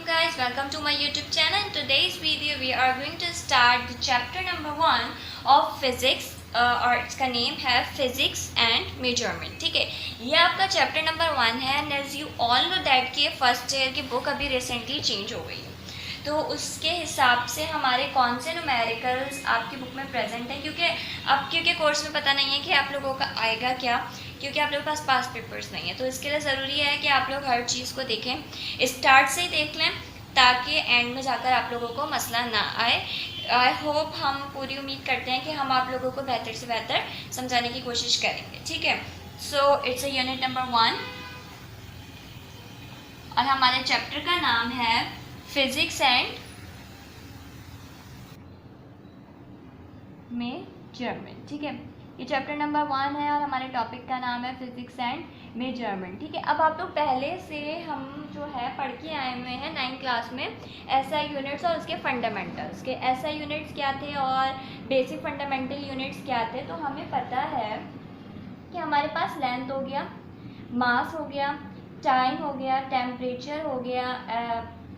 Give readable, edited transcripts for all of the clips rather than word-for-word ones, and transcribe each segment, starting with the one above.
guys, welcome to my YouTube channel. In today's video we are going to start the chapter number 1 of physics और इसका name है physics and measurement. ठीक है, ये आपका chapter number 1 है and as you all know that कि first year की बुक अभी रिसेंटली चेंज हो गई है, तो उसके हिसाब से हमारे कौन से न्यूमेरिकल्स आपकी बुक में प्रेजेंट हैं, क्योंकि कोर्स में पता नहीं है कि आप लोगों का आएगा क्या, क्योंकि आप लोगों के पास पास पेपर्स नहीं है. तो इसके लिए ज़रूरी है कि आप लोग हर चीज़ को देखें, स्टार्ट से ही देख लें ताकि एंड में जाकर आप लोगों को मसला ना आए. आई होप हम पूरी उम्मीद करते हैं कि हम आप लोगों को बेहतर से बेहतर समझाने की कोशिश करेंगे. ठीक है, so it's a unit number 1 और हमारे चैप्टर का नाम है फिजिक्स एंड मेजरमेंट. ठीक है, ये चैप्टर नंबर 1 है और हमारे टॉपिक का नाम है फिजिक्स एंड मेजरमेंट. ठीक है, अब आप लोग पहले से हम जो है पढ़ के आए हुए हैं 9th क्लास में एसआई यूनिट्स और उसके फंडामेंटल्स के. एसआई यूनिट्स क्या थे और बेसिक फंडामेंटल यूनिट्स क्या थे. तो हमें पता है कि हमारे पास लेंथ हो गया, मास हो गया, टाइम हो गया, टेम्परेचर हो गया,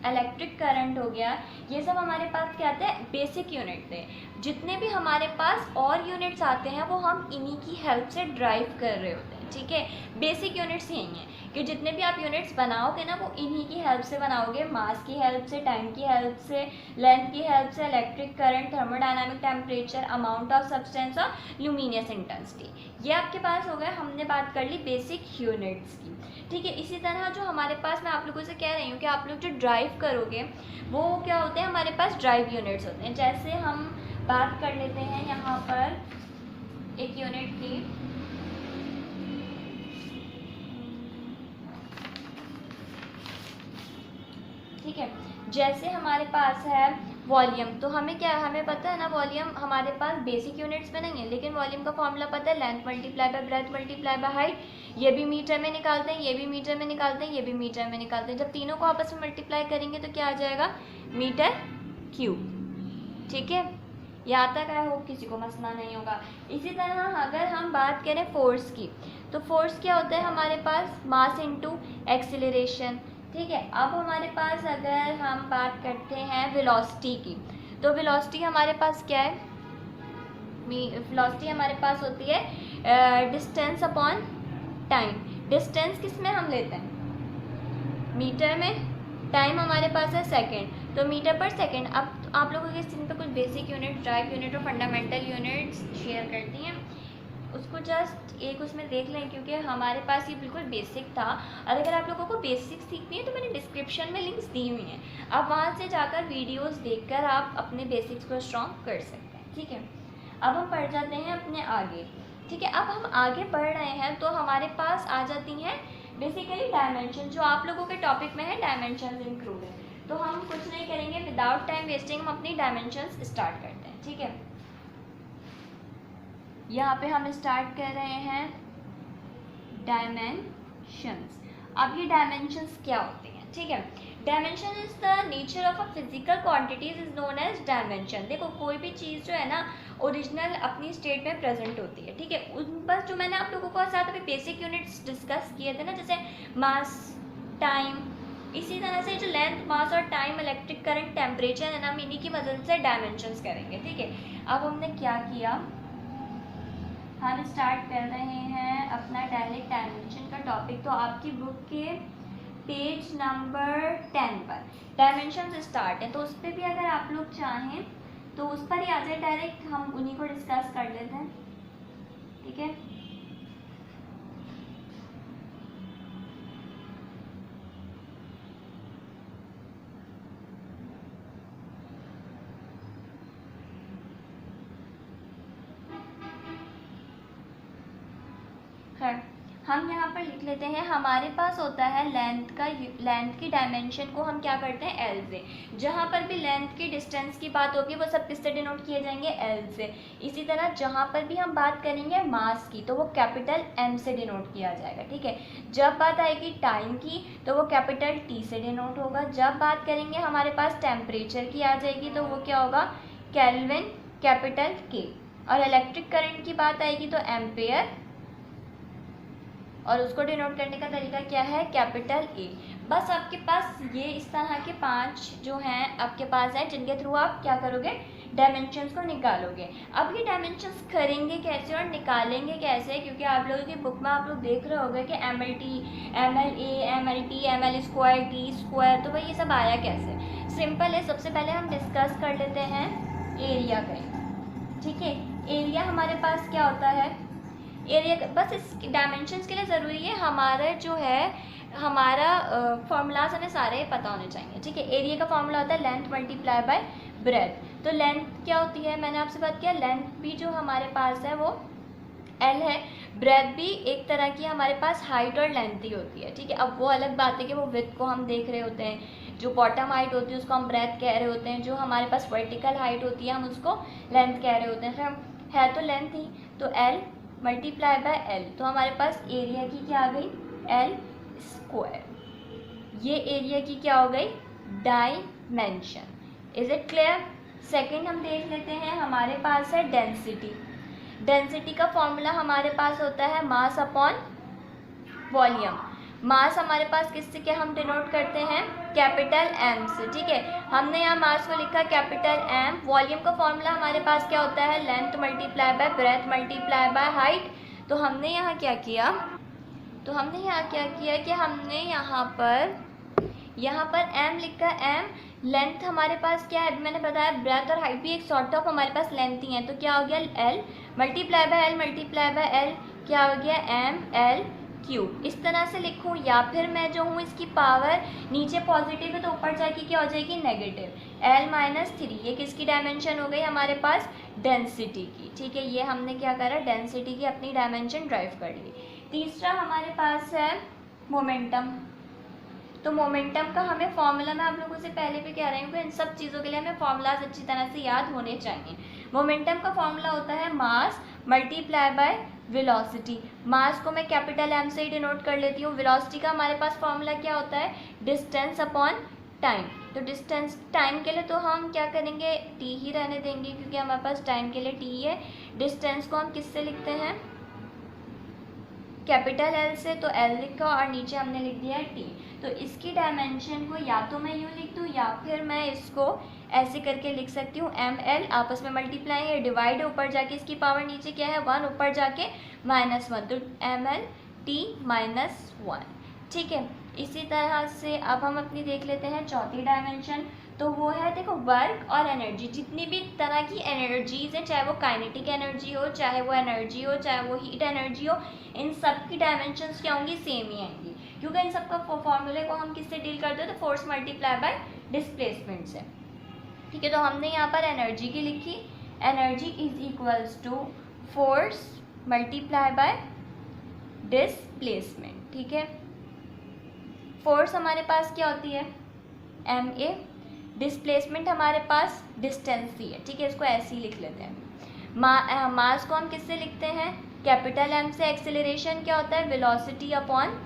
इलेक्ट्रिक करंट हो गया. ये सब हमारे पास क्या थे, बेसिक यूनिट थे. जितने भी हमारे पास और यूनिट्स आते हैं वो हम इन्हीं की हेल्प से ड्राइव कर रहे होते हैं. ठीक है, बेसिक यूनिट्स यही हैं कि जितने भी आप यूनिट्स बनाओगे ना वो इन्हीं की हेल्प से बनाओगे. मास की हेल्प से, टाइम की हेल्प से, लेंथ की हेल्प से, electric current, thermodynamic, temperature, amount of substance और ल्यूमिनियस इंटेंसिटी. ये आपके पास हो गया. हमने बात कर ली बेसिक यूनिट्स की. ठीक है, इसी तरह जो हमारे पास, मैं आप लोगों से कह रही हूँ कि आप लोग जो ड्राइव करोगे वो क्या होते हैं, हमारे पास ड्राइव यूनिट्स होते हैं. जैसे हम बात कर लेते हैं यहाँ पर एक यूनिट की. ठीक है, जैसे हमारे पास है वॉल्यूम. तो हमें पता है ना, वॉल्यूम हमारे पास बेसिक यूनिट्स में नहीं है, लेकिन वॉल्यूम का फॉर्मूला पता है, length multiply by breath multiply by height. ये भी मीटर में निकालते हैं, ये भी मीटर में निकालते हैं, ये भी मीटर में निकालते हैं. जब तीनों को आपस में मल्टीप्लाई करेंगे तो क्या आ जाएगा, मीटर क्यूब. ठीक है, यहाँ तक आई होप किसी को मसला नहीं होगा. इसी तरह अगर हम बात करें फोर्स की, तो फोर्स क्या होता है हमारे पास, मास इनटू एक्सीलरेशन. ठीक है, अब हमारे पास अगर हम बात करते हैं वेलोसिटी की, तो वेलोसिटी हमारे पास क्या है, वेलोसिटी हमारे पास होती है डिस्टेंस अपॉन टाइम. डिस्टेंस किस में हम लेते हैं, मीटर में. टाइम हमारे पास है सेकंड, तो मीटर पर सेकंड. अब आप लोगों के स्क्रीन पे कुछ बेसिक यूनिट, ड्राइव यूनिट और फंडामेंटल यूनिट्स शेयर करती हैं, उसको जस्ट एक उसमें देख लें क्योंकि हमारे पास ये बिल्कुल बेसिक था. और अगर आप लोगों को बेसिक सीखनी है तो मैंने डिस्क्रिप्शन में लिंक्स दी हुई हैं, आप वहाँ से जाकर वीडियोस देखकर आप अपने बेसिक्स को स्ट्रॉन्ग कर सकते हैं. ठीक है, अब हम पढ़ जाते हैं अपने आगे. ठीक है, अब हम आगे बढ़ रहे हैं तो हमारे पास आ जाती हैं बेसिकली डायमेंशन, जो आप लोगों के टॉपिक में है, डायमेंशन इंक्लूड है. तो हम कुछ नहीं करेंगे, विदाउट टाइम वेस्टिंग हम अपनी डायमेंशंस स्टार्ट करते हैं. ठीक है, यहाँ पे हम स्टार्ट कर रहे हैं डायमेंशंस. अब ये डायमेंशंस क्या होते हैं. ठीक है, dimension is the nature of a physical quantities is known as dimension. देखो, कोई भी चीज़ जो है ना ओरिजिनल अपनी स्टेट में प्रेजेंट होती है. ठीक है, उन बस जो मैंने आप लोगों को साथ अभी बेसिक यूनिट्स डिस्कस किए थे ना, जैसे मास, टाइम, इसी तरह से जो लेंथ, मास और टाइम, इलेक्ट्रिक करंट, टेम्परेचर है ना, हम इन्हीं की मदद से डायमेंशंस करेंगे. ठीक है, अब हमने क्या किया, हम स्टार्ट कर रहे हैं अपना डायरेक्ट डायमेंशन का टॉपिक. तो आपकी बुक के पेज नंबर 10 पर डायमेंशन स्टार्ट है, तो उस पर भी अगर आप लोग चाहें तो उस पर ही आ जाए डायरेक्ट, हम उन्हीं को डिस्कस कर लेते हैं. ठीक है, हम यहाँ पर लिख लेते हैं. हमारे पास होता है लेंथ की डायमेंशन को हम क्या करते हैं, एल से. जहाँ पर भी लेंथ की डिस्टेंस की बात होगी वो सब किससे डिनोट किए जाएंगे, एल से. इसी तरह जहाँ पर भी हम बात करेंगे मास की तो वो कैपिटल एम से डिनोट किया जाएगा. ठीक है, जब बात आएगी टाइम की तो वो कैपिटल टी से डिनोट होगा. जब बात करेंगे हमारे पास टेम्परेचर की आ जाएगी तो वो क्या होगा, केल्विन, कैपिटल के. और इलेक्ट्रिक करंट की बात आएगी तो एम्पेयर, और उसको डिनोट करने का तरीका क्या है, कैपिटल ए। बस आपके पास ये इस तरह के 5 जो हैं आपके पास हैं, जिनके थ्रू आप क्या करोगे, डायमेंशंस को निकालोगे। अब ये डायमेंशंस करेंगे कैसे और निकालेंगे कैसे, क्योंकि आप लोगों की बुक में आप लोग देख रहे होंगे कि MLT, MLA, MLT, ML square, T square, तो भाई ये सब आया कैसे। सिंपल है, सबसे पहले हम डिस्कस कर लेते हैं एरिया का। ठीक है, एरिया हमारे पास क्या होता है, एरिया बस इस डायमेंशंस के लिए ज़रूरी है हमारा जो है, हमारा फॉर्मूलाज हमें सारे पता होने चाहिए। ठीक है, एरिया का फॉर्मूला होता है लेंथ मल्टीप्लाई बाय ब्रेथ। तो लेंथ क्या होती है, मैंने आपसे बात किया, लेंथ भी जो हमारे पास है वो L है, ब्रेथ भी एक तरह की हमारे पास हाइट और लेंथ ही होती है। ठीक है, अब वो अलग बात है कि वो विड्थ को हम देख रहे होते हैं, जो बॉटम हाइट होती है उसको हम ब्रेथ कह रहे होते हैं, जो हमारे पास वर्टिकल हाइट होती है हम उसको लेंथ कह रहे होते हैं। है तो लेंथ ही, तो L मल्टीप्लाई बाय L, तो हमारे पास एरिया की क्या आ गई, L स्क्वायर। ये एरिया की क्या हो गई, dimension. Is it clear. Second हम देख लेते हैं, हमारे पास है डेंसिटी। डेंसिटी का फॉर्मूला हमारे पास होता है मास अपॉन वॉल्यूम। मास हमारे पास किससे क्या हम डिनोट करते हैं, कैपिटल M से। ठीक है, हमने यहाँ मास को लिखा कैपिटल M। वॉल्यूम का फॉर्मूला हमारे पास क्या होता है, length multiply by breath multiply by height. तो हमने यहाँ क्या किया, कि हमने यहाँ पर M लिखा, M लेंथ हमारे पास क्या है, मैंने बताया ब्रेथ और हाइट भी एक सॉर्ट ऑफ हमारे पास लेंथ ही है, तो क्या हो गया L multiply by L multiply by L, क्या हो गया ML क्यूब। इस तरह से लिखूँ, या फिर मैं जो हूँ इसकी पावर नीचे पॉजिटिव है तो ऊपर जाके क्या हो जाएगी, नेगेटिव, L-3। ये किसकी डायमेंशन हो गई हमारे पास, डेंसिटी की। ठीक है, ये हमने क्या करा, डेंसिटी की अपनी डायमेंशन ड्राइव कर ली। तीसरा हमारे पास है मोमेंटम। तो मोमेंटम का हमें फॉर्मूला, मैं आप लोगों से पहले भी कह रही हूँ कि इन सब चीज़ों के लिए हमें फॉर्मूलाज अच्छी तरह से याद होने चाहिए। मोमेंटम का फॉर्मूला होता है मास मल्टीप्लाई बाय वेलोसिटी। मास को मैं कैपिटल M से ही डिनोट कर लेती हूँ। वेलोसिटी का हमारे पास फॉर्मूला क्या होता है, डिस्टेंस अपॉन टाइम। तो डिस्टेंस, टाइम के लिए तो हम क्या करेंगे, T ही रहने देंगे, क्योंकि हमारे पास टाइम के लिए T है। डिस्टेंस को हम किससे लिखते हैं, कैपिटल L से, तो L लिखा और नीचे हमने लिख दिया है T। तो इसकी डायमेंशन को या तो मैं यूँ लिख दूँ, या फिर मैं इसको ऐसे करके लिख सकती हूँ, ML आपस में मल्टीप्लाई है, डिवाइड है, ऊपर जाके इसकी पावर नीचे क्या है 1, ऊपर जाके -1, तो ML T -1। ठीक है, इसी तरह से अब हम अपनी देख लेते हैं चौथी डायमेंशन। तो वो है, देखो, वर्क और एनर्जी। जितनी भी तरह की एनर्जीज हैं, चाहे वो काइनेटिक एनर्जी हो, चाहे वो एनर्जी हो, चाहे वो हीट एनर्जी हो, इन सब की डायमेंशंस क्या होंगी, सेम ही आएंगी, क्योंकि इन सब का फॉर्मूले को हम किससे डील करते हैं, तो फोर्स मल्टीप्लाई बाय डिस्प्लेसमेंट से। ठीक है, तो हमने यहाँ पर एनर्जी की लिखी, energy is equals to force multiply by displacement. ठीक है, फोर्स हमारे पास क्या होती है, MA, डिस्प्लेसमेंट हमारे पास डिस्टेंस ही है। ठीक है, इसको ऐसे ही लिख लेते हैं। मास को हम किससे लिखते हैं, कैपिटल M से। एक्सेलरेशन क्या होता है, वेलोसिटी अपॉन,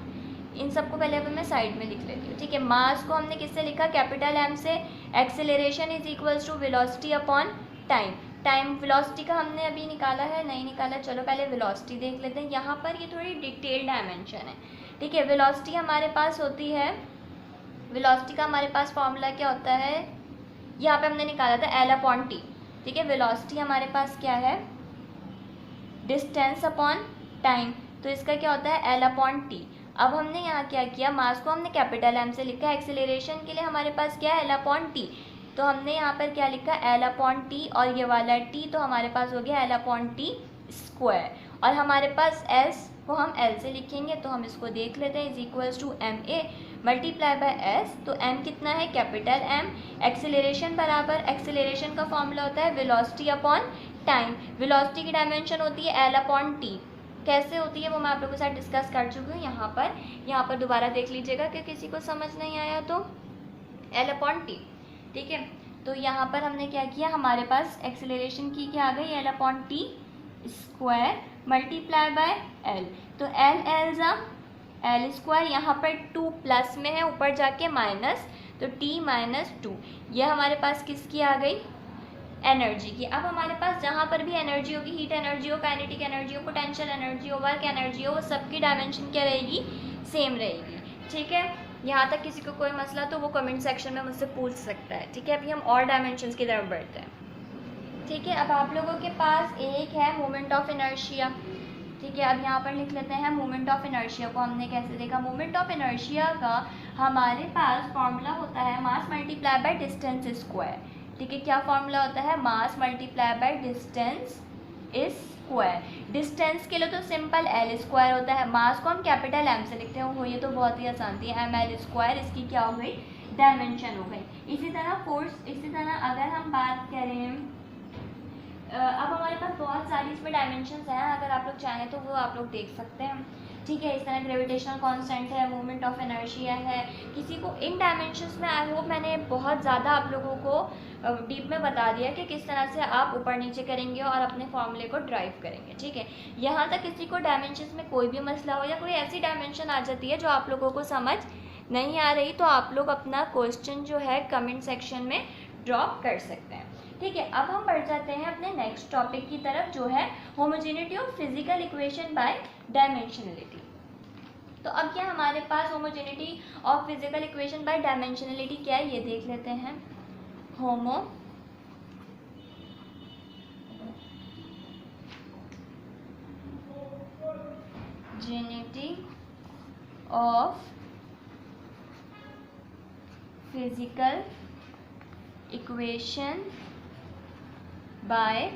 इन सबको पहले अब मैं साइड में लिख लेती हूँ। ठीक है, मास को हमने किससे लिखा, कैपिटल M से। Acceleration is equals to velocity upon time. Time velocity का हमने अभी निकाला है, नहीं निकाला, चलो पहले वेलोसिटी देख लेते हैं। यहाँ पर ये थोड़ी डिटेल डायमेंशन है। ठीक है, वेलोसिटी हमारे पास होती है, वेलोसिटी का हमारे पास फॉर्मूला क्या होता है, यहाँ पे हमने निकाला था L/T। ठीक है, वेलोसिटी हमारे पास क्या है, डिस्टेंस अपॉन टाइम, तो इसका क्या होता है L/T। अब हमने यहाँ क्या किया, मास को हमने कैपिटल M से लिखा, एक्सेलरेशन के लिए हमारे पास क्या है L/T, तो हमने यहाँ पर क्या लिखा L/T, और ये वाला T तो हमारे पास हो गया L/T स्क्वायर। और हमारे पास S को हम L से लिखेंगे, तो हम इसको देख लेते हैं, is equals to MA multiply by S। तो M कितना है, कैपिटल M। एक्सेलरेशन बराबर, एक्सेलरेशन का फॉर्मूला होता है वेलोसिटी अपॉन टाइम। वेलोसिटी की डायमेंशन होती है L/T। कैसे होती है वो मैं आप लोगों के साथ डिस्कस कर चुकी हूँ। यहाँ पर दोबारा देख लीजिएगा कि किसी को समझ नहीं आया तो, L/T। ठीक है, तो यहाँ पर हमने क्या किया, हमारे पास एक्सेलरेशन की क्या आ गई, L/T square multiply by L। तो L स्क्वायर, यहाँ पर 2 प्लस में है, ऊपर जाके माइनस, तो T -2। यह हमारे पास किसकी आ गई, एनर्जी की। अब हमारे पास जहाँ पर भी एनर्जी होगी, हीट एनर्जी हो, काइनेटिक एनर्जी हो, पोटेंशियल एनर्जी हो, वर्क एनर्जी हो, वो सबकी डायमेंशन क्या रहेगी, सेम रहेगी। ठीक है, यहाँ तक किसी को कोई मसला तो वो कमेंट सेक्शन में मुझसे पूछ सकता है। ठीक है, अभी हम और डायमेंशंस की तरफ बढ़ते हैं। ठीक है, अब आप लोगों के पास एक है मोमेंट ऑफ इनर्शिया। ठीक है, अब यहाँ पर लिख लेते हैं मोमेंट ऑफ इनर्शिया को हमने कैसे देखा। मोमेंट ऑफ इनर्शिया का हमारे पास फॉर्मूला होता है मास मल्टीप्लाई बाय डिस्टेंस स्क्वायर। ठीक है, क्या फॉर्मूला होता है, मास multiply by distance square. Distance के लिए तो सिंपल एल स्क्वायर होता है, मास को हम कैपिटल एम से लिखते हैं, वो ये तो बहुत ही आसान थी, एम एल स्क्वायर, इसकी क्या हो गई, डायमेंशन हो गई। इसी तरह फोर्स, इसी तरह अगर हम बात करें, अब हमारे पास बहुत सारी इसमें डायमेंशंस हैं, अगर आप लोग चाहें तो वो आप लोग देख सकते हैं। ठीक है, इस तरह ग्रेविटेशनल कांस्टेंट है, मोमेंट ऑफ इनर्शिया है। किसी को इन डायमेंशंस में आई होप मैंने बहुत ज़्यादा आप लोगों को डीप में बता दिया कि किस तरह से आप ऊपर नीचे करेंगे और अपने फॉर्मूले को ड्राइव करेंगे। ठीक है, यहाँ तक किसी को डायमेंशंस में कोई भी मसला हो या कोई ऐसी डायमेंशन आ जाती है जो आप लोगों को समझ नहीं आ रही, तो आप लोग अपना क्वेश्चन जो है कमेंट सेक्शन में ड्रॉप कर सकते हैं। ठीक है, अब हम बढ़ जाते हैं अपने नेक्स्ट टॉपिक की तरफ, जो है homogeneity of physical equation by dimensionality. तो अब क्या हमारे पास homogeneity of physical equation by dimensionality क्या है, ये देख लेते हैं। Homogeneity of physical equation by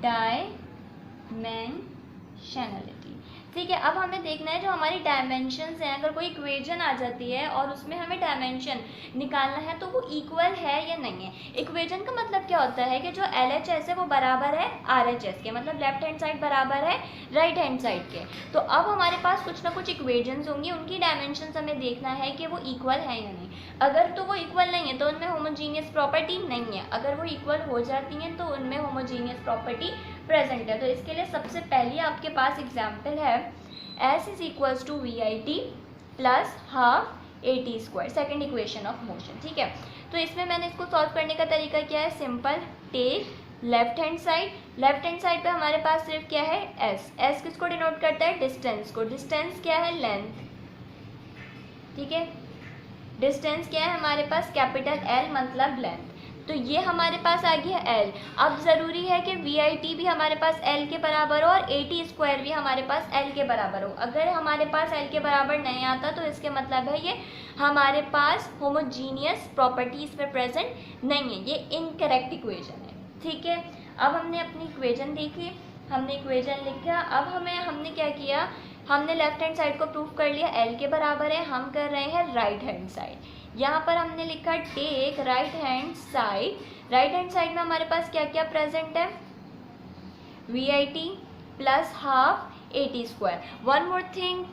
dimensionality. ठीक है, अब हमें देखना है जो हमारी डायमेंशंस हैं, अगर कोई इक्वेशन आ जाती है और उसमें हमें डायमेंशन निकालना है तो वो इक्वल है या नहीं है। इक्वेशन का मतलब क्या होता है कि जो LHS है वो बराबर है RHS के, मतलब लेफ्ट हैंड साइड बराबर है राइट हैंड साइड के। तो अब हमारे पास कुछ ना कुछ इक्वेशंस होंगी, उनकी डायमेंशंस हमें देखना है कि वो इक्वल है या नहीं। अगर तो वो इक्वल नहीं है तो उनमें होमोजीनियस प्रॉपर्टी नहीं है, अगर वो इक्वल हो जाती हैं तो उनमें होमोजीनियस प्रॉपर्टी प्रेजेंट है। तो इसके लिए सबसे पहले आपके पास एग्जाम्पल है S is equals to VIT plus half AT square, second equation of motion. ठीक है, तो इसमें मैंने इसको सॉल्व करने का तरीका क्या है, simple, take left hand side, left hand side पे हमारे पास सिर्फ क्या है S किसको डिनोट करता है, डिस्टेंस को, डिस्टेंस क्या है, लेंथ। ठीक है, डिस्टेंस क्या है हमारे पास, कैपिटल L मतलब लेंथ। तो ये हमारे पास आ गया L। अब ज़रूरी है कि VIT भी हमारे पास L के बराबर हो और AT स्क्वायर भी हमारे पास L के बराबर हो। अगर हमारे पास L के बराबर नहीं आता तो इसके मतलब है ये हमारे पास होमोजीनियस प्रॉपर्टी इसमें प्रेजेंट नहीं है, ये इनकरेक्ट इक्वेशन है। ठीक है, अब हमने अपनी इक्वेशन देखी, हमने इक्वेशन लिखा। अब हमने क्या किया, हमने लेफ्ट हैंड साइड को प्रूव कर लिया L के बराबर है, हम कर रहे हैं राइट हैंड साइड। यहाँ पर हमने लिखा take right hand side, right hand side में हमारे पास क्या क्या प्रेजेंट है, VIT plus half AT square. One more thing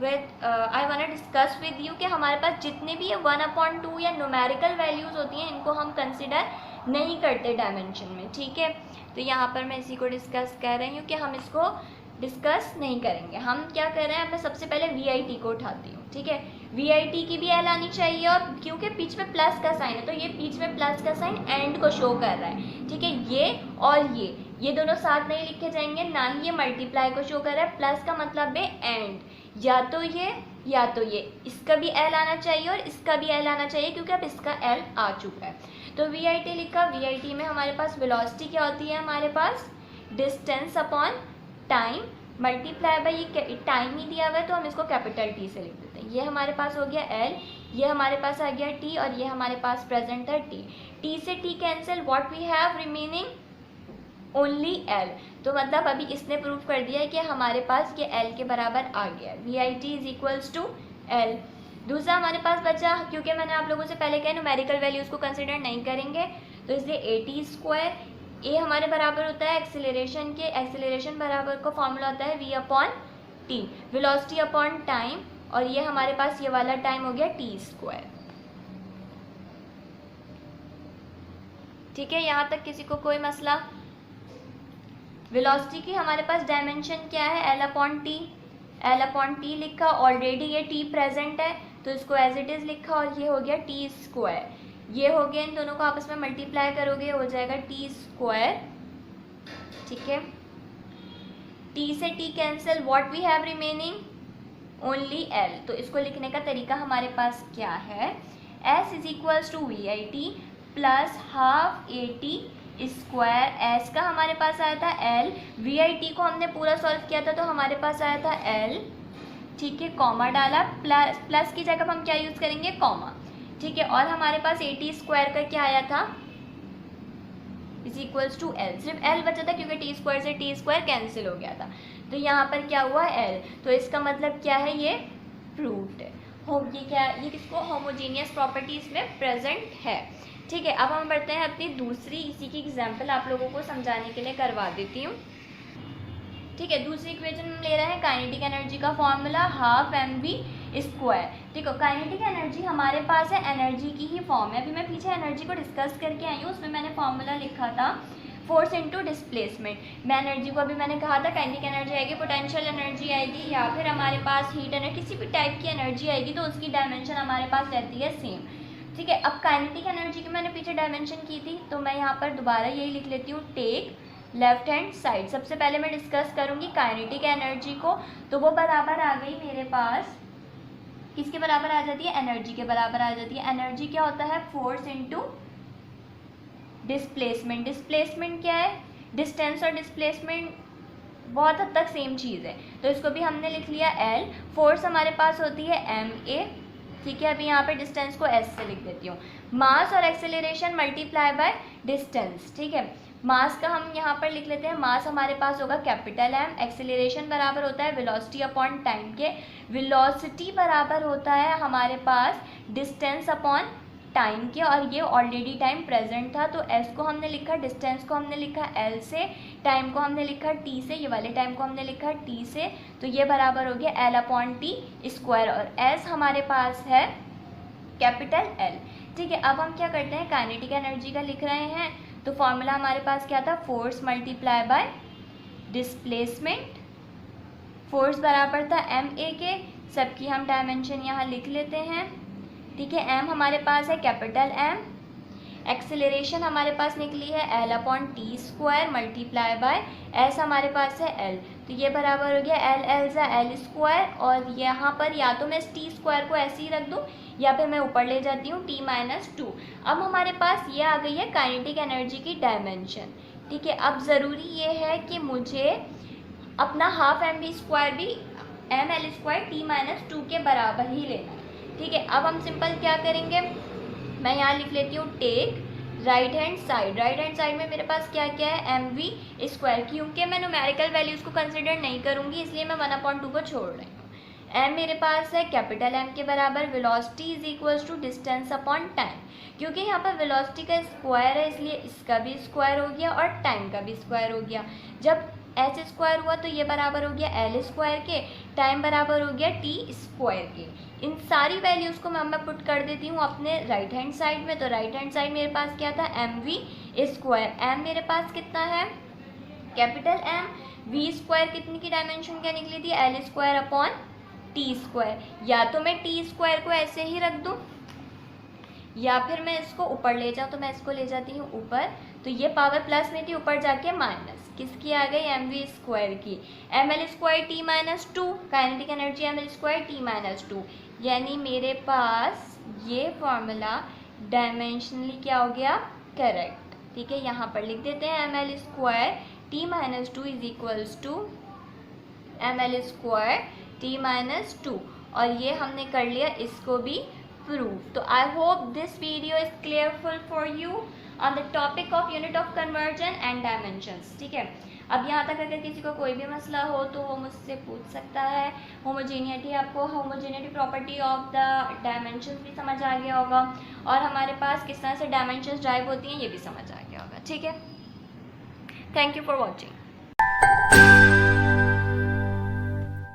with I want to discuss with you कि हमारे पास जितने भी ये 1/2 या न्यूमेरिकल वैल्यूज़ होती हैं इनको हम कंसिडर नहीं करते डायमेंशन में। ठीक है, तो यहाँ पर मैं इसी को डिस्कस कर रही हूँ कि हम इसको डिस्कस नहीं करेंगे। हम क्या कर रहे हैं, मैं सबसे पहले VIT को उठाती हूँ। ठीक है, VIT की भी L आनी चाहिए, और क्योंकि बीच में प्लस का साइन है तो ये बीच में प्लस का साइन एंड को शो कर रहा है। ठीक है, ये और ये दोनों साथ नहीं लिखे जाएंगे, ना ही ये मल्टीप्लाई को शो कर रहा है। प्लस का मतलब है एंड, या तो ये या तो ये, इसका भी L आना चाहिए और इसका भी L आना चाहिए क्योंकि अब इसका L आ चुका है। तो VIT लिखा, VIT में हमारे पास वेलोसिटी क्या होती है, हमारे पास distance upon time multiply by, ये टाइम ही दिया हुआ है तो हम इसको कैपिटल T से लिख देते हैं। ये हमारे पास हो गया L, ये हमारे पास आ गया T और ये हमारे पास प्रेजेंट है T। T से T cancel, what we have remaining only L। तो मतलब अभी इसने प्रूव कर दिया है कि हमारे पास ये L के बराबर आ गया, VIT is equals to L। दूसरा हमारे पास बचा, क्योंकि मैंने आप लोगों से पहले कहा न्यूमेरिकल वैल्यूज़ को कंसिडर नहीं करेंगे तो इसलिए AT स्क्वायर, ए हमारे बराबर होता है एक्सेलरेशन के, एक्सेलरेशन बराबर का फॉर्मूला होता है V/T, वेलोसिटी अपॉन टाइम, और ये हमारे पास ये वाला टाइम हो गया T स्क्वायर। ठीक है, यहाँ तक किसी को कोई मसला। वेलोसिटी की हमारे पास डायमेंशन क्या है, L/T, L/T लिखा, ऑलरेडी ये T प्रेजेंट है तो इसको एज इट इज़ लिखा और ये हो गया T स्क्वायर। ये हो गया, इन दोनों को आपस में मल्टीप्लाई करोगे हो जाएगा टी स्क्वायर, ठीक है। टी से T cancel, what we have remaining only L. तो इसको लिखने का तरीका हमारे पास क्या है, S is equals to V I T plus half A T square. S का हमारे पास आया था एल, वी आई टी को हमने पूरा सॉल्व किया था तो हमारे पास आया था एल, ठीक है, कॉमा डाला, प्लस की जगह हम क्या यूज़ करेंगे, कॉमा, ठीक है। और हमारे पास ए टी स्क्वायर का क्या आया था, इज इक्वल्स टू एल, सिर्फ एल बचा था क्योंकि टी स्क्वायर से टी स्क्वायर कैंसिल हो गया था, तो यहाँ पर क्या हुआ एल। तो इसका मतलब क्या है, ये प्रूव्ड है, ये क्या, ये किसको, होमोजीनियस प्रॉपर्टीज में प्रेजेंट है, ठीक है। अब हम बढ़ते हैं अपनी दूसरी, इसी की एग्जाम्पल आप लोगों को समझाने के लिए करवा देती हूँ, ठीक है। दूसरी इक्वेशन हम ले रहे हैं काइनेटिक एनर्जी का formula half M V square, ठीक है। काइनेटिक एनर्जी हमारे पास है एनर्जी की ही फॉर्म है, अभी मैं पीछे एनर्जी को डिस्कस करके आई हूँ, उसमें मैंने फॉर्मूला लिखा था फोर्स इनटू डिस्प्लेसमेंट। मैं एनर्जी को अभी मैंने कहा था काइनेटिक एनर्जी आएगी, पोटेंशियल एनर्जी आएगी, या फिर हमारे पास हीट एनर्जी, किसी भी टाइप की एनर्जी आएगी तो उसकी डायमेंशन हमारे पास रहती है सेम, ठीक है। अब काइनेटिक एनर्जी की मैंने पीछे डायमेंशन की थी तो मैं यहाँ पर दोबारा यही लिख लेती हूँ, टेक लेफ्ट हैंड साइड। सबसे पहले मैं डिस्कस करूँगी काइनेटिक एनर्जी को, तो वो बराबर आ गई मेरे पास, किसके बराबर आ जाती है, एनर्जी के बराबर आ जाती है। एनर्जी क्या होता है, फोर्स इनटू डिस्प्लेसमेंट। डिस्प्लेसमेंट क्या है, डिस्टेंस और डिस्प्लेसमेंट बहुत हद तक सेम चीज़ है, तो इसको भी हमने लिख लिया एल। फोर्स हमारे पास होती है एम ए, ठीक है। अभी यहाँ पे डिस्टेंस को एस से लिख देती हूँ। मास और एक्सेलरेशन मल्टीप्लाई बाय डिस्टेंस, ठीक है। मास का हम यहाँ पर लिख लेते हैं, मास हमारे पास होगा कैपिटल एम, एक्सेलरेशन बराबर होता है वेलोसिटी अपॉन टाइम के, वेलोसिटी बराबर होता है हमारे पास डिस्टेंस अपॉन टाइम के, और ये ऑलरेडी टाइम प्रेजेंट था तो एस को हमने लिखा, डिस्टेंस को हमने लिखा एल से, टाइम को हमने लिखा टी से, ये वाले टाइम को हमने लिखा टी से, तो ये बराबर हो गया एल अपॉन टी स्क्वायर, और एस हमारे पास है कैपिटल एल, ठीक है। अब हम क्या करते हैं, काइनेटिक एनर्जी का लिख रहे हैं, तो फॉर्मूला हमारे पास क्या था, force multiply by displacement. Force बराबर था एम ए के, सबकी हम डायमेंशन यहाँ लिख लेते हैं, ठीक है। एम हमारे पास है कैपिटल एम, एक्सेलरेशन हमारे पास निकली है L upon T square multiply by S हमारे पास है एल, तो ये बराबर हो गया एल एल ज़ा एल स्क्वायर, और यहाँ पर या तो मैं टी स्क्वायर को ऐसे ही रख दूँ या फिर मैं ऊपर ले जाती हूँ टी माइनस टू। अब हमारे पास ये आ गई है काइनेटिक एनर्जी की डायमेंशन, ठीक है। अब ज़रूरी ये है कि मुझे अपना हाफ एम वी स्क्वायर भी M L square T minus two के बराबर ही लेना है, ठीक है। अब हम सिंपल क्या करेंगे, मैं यहाँ लिख लेती हूँ take right hand side. Right hand side में मेरे पास क्या क्या है, एम वी स्क्वायर, क्योंकि मैं न्यूमेरिकल वैल्यूज़ को कंसिडर नहीं करूँगी इसलिए मैं 1/2 को छोड़ रही हूँ। एम मेरे पास है कैपिटल एम के बराबर, velocity is equals to distance upon time, क्योंकि यहाँ पर वेलोसिटी का स्क्वायर है इसलिए इसका भी स्क्वायर हो गया और टाइम का भी स्क्वायर हो गया। जब एच स्क्वायर हुआ तो ये बराबर हो गया एल स्क्वायर के, टाइम बराबर हो गया टी स्क्वायर के। इन सारी वैल्यूज़ को मैं पुट कर देती हूँ अपने राइट हैंड साइड में, तो राइट हैंड साइड मेरे पास क्या था, एम वी स्क्वायर। एम मेरे पास कितना है, कैपिटल एम, वी स्क्वायर कितनी की डायमेंशन क्या निकली थी, L square upon T square. या तो मैं टी स्क्वायर को ऐसे ही रख दूँ या फिर मैं इसको ऊपर ले जाऊँ, तो मैं इसको ले जाती हूँ ऊपर, तो ये पावर प्लस में थी, ऊपर जाके माइनस किसकी आ गई, एम वी स्क्वायर की। M L square T minus two, kinetic energy M L square T minus two, यानी मेरे पास ये फॉर्मूला डायमेंशनली क्या हो गया, करेक्ट, ठीक है। यहाँ पर लिख देते हैं M L square T minus two is equals to M L square T minus two, और ये हमने कर लिया इसको भी प्रूव। तो I hope this video is clearful for you on the topic of unit of conversion and dimensions, ठीक है। अब यहाँ तक अगर किसी को कोई भी मसला हो तो वो मुझसे पूछ सकता है। होमोजेनिटी, आपको homogeneity property of the dimensions भी समझ आ गया होगा, और हमारे पास किस तरह से डायमेंशंस ड्राइव होती हैं ये भी समझ आ गया होगा, ठीक है। Thank you for watching.